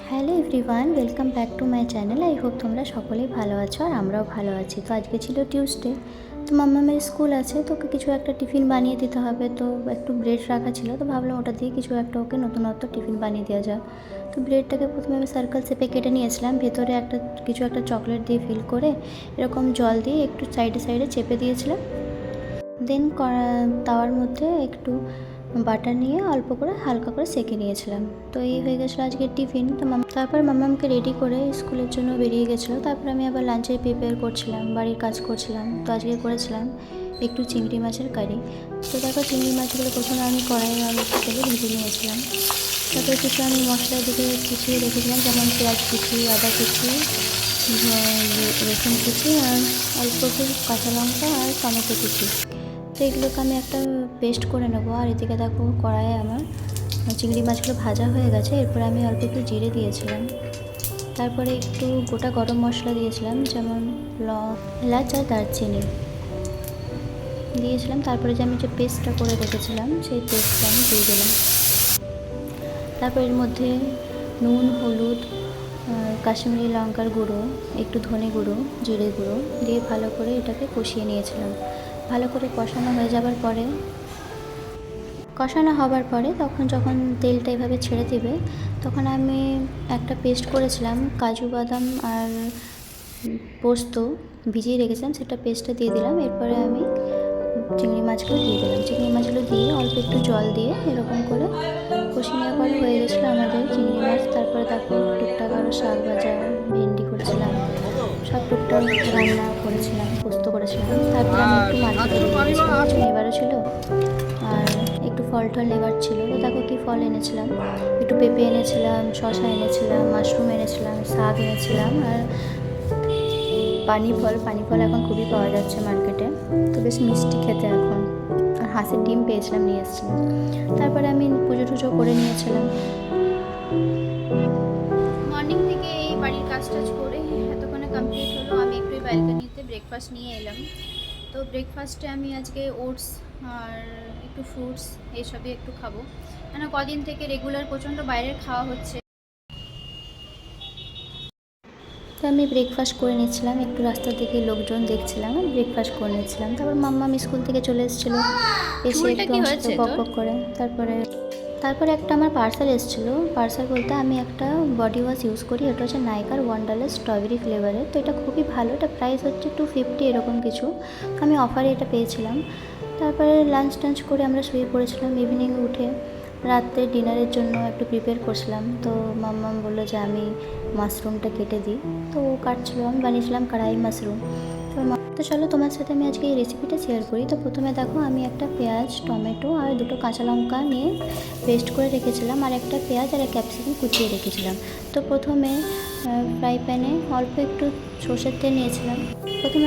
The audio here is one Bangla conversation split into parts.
Hello everyone, welcome back to my channel. I hope তোমরা সকলেই ভালো আছো আর আমরাও ভালো আছি। তো আজকে ছিল টিউসডে, তো মাম্মামের স্কুল আছে, তো ওকে কিছু একটা টিফিন বানিয়ে দিতে হবে। তো একটু ব্রেড রাখা ছিল, তো ভাবলাম ওটা দিয়ে কিছু একটা ওকে নতুনত্ব টিফিন বানিয়ে দেওয়া যায়। তো ব্রেডটাকে প্রথমে আমি সার্কেল শেপে কেটে নিয়েছিলাম, ভেতরে কিছু একটা চকলেট দিয়ে ফিল করে এরকম জল দিয়ে একটু সাইডে সাইডে চেপে দিয়েছিলাম। দেন তাওয়ার মধ্যে একটু বাটার নিয়ে অল্প করে হালকা করে সেঁকে নিয়েছিলাম। তো এই হয়ে গেছিলো আজকের টিফিন। তো তারপর মাম্মামকে রেডি করে স্কুলের জন্য বেরিয়ে গেছিলো। তারপর আমি আবার লাঞ্চের প্রিপেয়ার করছিলাম, বাড়ির কাজ করছিলাম। তো আজকে করেছিলাম একটু চিংড়ি মাছের কারি। তো দেখো চিংড়ি মাছগুলো প্রথমে আমি কড়াইয়ে অল্প তেলে ভেজে নিয়েছিলাম। তারপরে কিছু আমি মশলার দিকে কুচিয়ে রেখেছিলাম, যেমন পেঁয়াজ কুচি, আদা কুচি, রসুন কুচি আর অল্প একটু কাঁচা লঙ্কা আর টমেটো কুচি। তো এগুলোকে আমি একটা পেস্ট করে নেবো। আর এদিকে দেখো কড়াইয়ে আমার চিংড়ি মাছগুলো ভাজা হয়ে গেছে। এরপরে আমি অল্প একটু জিরে দিয়েছিলাম, তারপরে একটু গোটা গরম মশলা দিয়েছিলাম, যেমন এলাচ আর দারচিনি দিয়েছিলাম। তারপরে যে আমি যে পেস্টটা করে রেখেছিলাম সেই পেস্টটা আমি দিয়ে দিলাম। তারপর এর মধ্যে নুন, হলুদ, কাশ্মীরি লঙ্কার গুঁড়ো, একটু ধনে গুঁড়ো, জিরে গুঁড়ো দিয়ে ভালো করে এটাকে কষিয়ে নিয়েছিলাম। ভালো করে কষানো হবার পরে তখন যখন তেলটা এভাবে ছেড়ে দেবে, তখন আমি একটা পেস্ট করেছিলাম কাজু বাদাম আর পোস্ত ভিজিয়ে রেখেছিলাম, সেটা পেস্টটা দিয়ে দিলাম। এরপরে আমি চিংড়ি মাছগুলো দিয়ে দিলাম। চিংড়ি মাছগুলো দিয়ে অল্প একটু জল দিয়ে এরকম করে কষিয়ে নেওয়ার পরে হয়ে গেছিলো আমাদের চিংড়ি মাছ। তারপরে তারপর টুকটাক আরও শাক ভাজা, ভেন্ডি করেছিলাম, সব টুকটাক রান্না করেছিলাম, পোস্ত করেছিলাম। তারপরে আমি একটু মার্কেটে বেরিয়েছিলাম, কিছু নেবারও ছিল আর একটু ফল টল নেবার ছিল। তো দেখো কী ফল এনেছিলাম, একটু পেঁপে এনেছিলাম, শসা এনেছিলাম, মাশরুম এনেছিলাম, শাক এনেছিলাম আর পানি ফল এখন খুবই পাওয়া যাচ্ছে মার্কেটে, তো বেশ মিষ্টি খেতে এখন। আর হাঁসের ডিম পেয়েছিলাম, নিয়ে এসেছিলাম। তারপরে আমি পুজো টুজো করে নিয়েছিলাম। মর্নিং থেকে এই বাড়ির কাজ টাজ করে এতক্ষণে কমপ্লিট হলো। আমি একটু ব্যালকনিতে ব্রেকফাস্ট নিয়ে এলাম। তো ব্রেকফাস্টে আমি আজকে ওটস আর একটু ফ্রুটস এইসবই একটু খাবো, কেন কদিন থেকে রেগুলার প্রচণ্ড বাইরের খাওয়া হচ্ছে। তো আমি ব্রেকফাস্ট করে নিচ্ছিলাম, একটু রাস্তার দিকে লোকজন দেখছিলাম, ব্রেকফাস্ট করে নিচ্ছিলাম। তারপর মাম্মাম স্কুল থেকে চলে এসেছিলো, এসে একটু আমার সাথে বক বক করে তারপরে একটা আমার পার্সেল এসেছিলো। পার্সেল বলতে আমি একটা বডি ওয়াশ ইউজ করি, এটা হচ্ছে নাইকার ওয়ান্ডারলেস স্ট্রবেরি ফ্লেভারের। তো এটা খুবই ভালো, এটা প্রাইস হচ্ছে 250 এরকম কিছু, আমি অফারে এটা পেয়েছিলাম। তারপরে লাঞ্চ টাঞ্চ করে আমরা শুয়ে পড়েছিলাম। ইভিনিং উঠে রাত্রে ডিনারের জন্য একটু প্রিপেয়ার করছিলাম। তো মাম্মাম বললো যে আমি মাশরুমটা কেটে দিই, তো ও কাটছিলো, আমি বানিয়েছিলাম কড়াই মাশরুম। তো চলো তোমার সাথে আমি আজকে এই রেসিপিটা শেয়ার করি। তো প্রথমে দেখো আমি একটা পেঁয়াজ, টমেটো আর দুটো কাঁচা লঙ্কা নিয়ে পেস্ট করে রেখেছিলাম, আর একটা পেঁয়াজ আর ক্যাপসিকাম কুচিয়ে রেখেছিলাম। তো প্রথমে ফ্রাই প্যানে অল্প একটু সর্ষের তেল নিয়েছিলাম। প্রথমে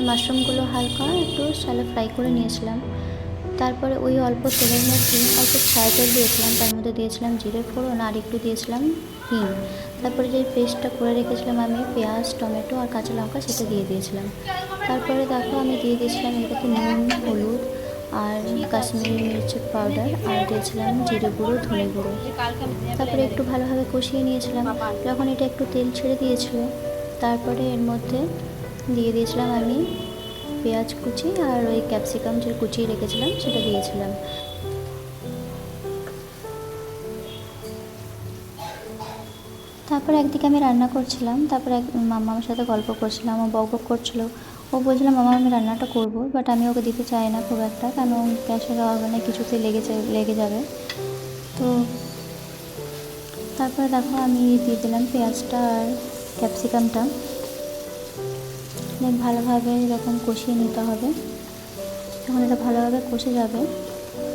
মাশরুমগুলো হালকা একটু শ্যালো ফ্রাই করে নিয়েছিলাম। তারপরে ওই অল্প তেলের মধ্যে অল্প ছায়া তেল দিয়েছিলাম, তার মধ্যে দিয়েছিলাম জিরে ফোড়ন আর একটু দিয়েছিলাম হিং। তারপরে যে পেস্টটা করে রেখেছিলাম আমি পেঁয়াজ, টমেটো আর কাঁচা লঙ্কা, সেটা দিয়ে দিয়েছিলাম। তারপরে দেখো আমি দিয়ে দিয়েছিলাম এটাতে নুন, হলুদ আর কাশ্মীরি মির্চের পাউডার, আর দিয়েছিলাম জিরে গুঁড়ো, ধনে গুঁড়ো। তারপরে একটু ভালোভাবে কষিয়ে নিয়েছিলাম। যখন এটা একটু তেল ছেড়ে দিয়েছিল, তারপরে এর মধ্যে দিয়ে দিয়েছিলাম আমি পেঁয়াজ কুচি আর ওই ক্যাপসিকাম যে কুচিয়ে রেখেছিলাম সেটা দিয়েছিলাম। তারপর একদিকে আমি রান্না করছিলাম, তারপরে মাম্মা আমার সাথে গল্প করছিলাম, ও বক বক করছিলো। ও বলছিলাম মামা আমি রান্নাটা করবো, বাট আমি ওকে দিতে চাই না খুব একটা, কারণ গ্যাসের ওভেনে কিছুতে লেগে যাবে। তো তারপরে দেখো আমি দিয়ে দিলাম পেঁয়াজটা আর ক্যাপসিকামটা, ভালোভাবে এরকম কষিয়ে নিতে হবে। যখন এটা ভালোভাবে কষে যাবে,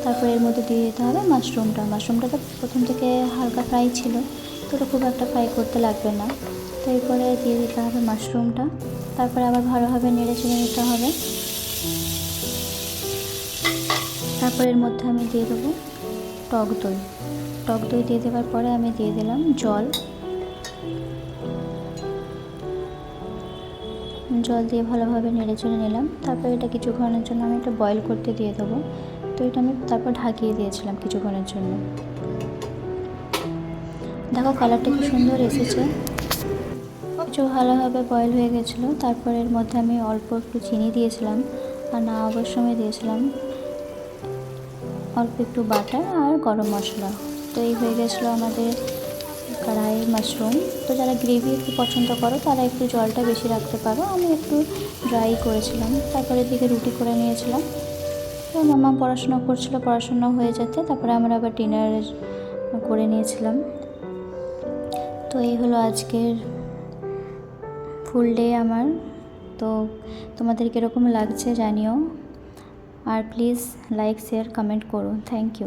তারপর এর মধ্যে দিয়ে দিতে হবে মাশরুমটা তো প্রথম থেকে হালকা ফ্রাই ছিল, তো ওটা খুব একটা ফ্রাই করতে লাগবে না। তো এরপরে দিয়ে দিতে হবে মাশরুমটা, তারপরে আবার ভালোভাবে নেড়ে চেড়ে নিতে হবে। তারপর এর মধ্যে আমি দিয়ে দেবো টক দই দিয়ে দেওয়ার পরে আমি দিয়ে দিলাম জল দিয়ে ভালোভাবে নেড়ে চেড়ে নিলাম। তারপর এটা কিছুক্ষণের জন্য আমি এটা বয়েল করতে দিয়ে দেবো। তো এটা আমি তারপর ঢাকিয়ে দিয়েছিলাম কিছুক্ষণের জন্য। দেখো কালারটা কি সুন্দর এসেছে। কিছু ভালোভাবে বয়েল হয়ে গেছিলো, তারপর এর মধ্যে আমি অল্প একটু চিনি দিয়েছিলাম আর না হবার সময় দিয়েছিলাম অল্প একটু বাটার আর গরম মশলা। তো এই হয়ে গেছিলো আমাদের কড়াই মাশরুম। তো যারা গ্রেভি একটু পছন্দ করো তারা একটু জলটা বেশি রাখতে পারো, আমি একটু ড্রাই করেছিলাম। তারপরে দিকে রুটি করে নিয়েছিলাম। তো মাম্মা পড়াশোনা করছিল, পড়াশোনা হয়ে যেতে তারপরে আমরা আবার ডিনার করে নিয়েছিলাম। তো এই হলো আজকের ফুল ডে আমার। তো তোমাদের কীরকম লাগছে জানিও, আর প্লিজ লাইক শেয়ার কমেন্ট করো। Thank you.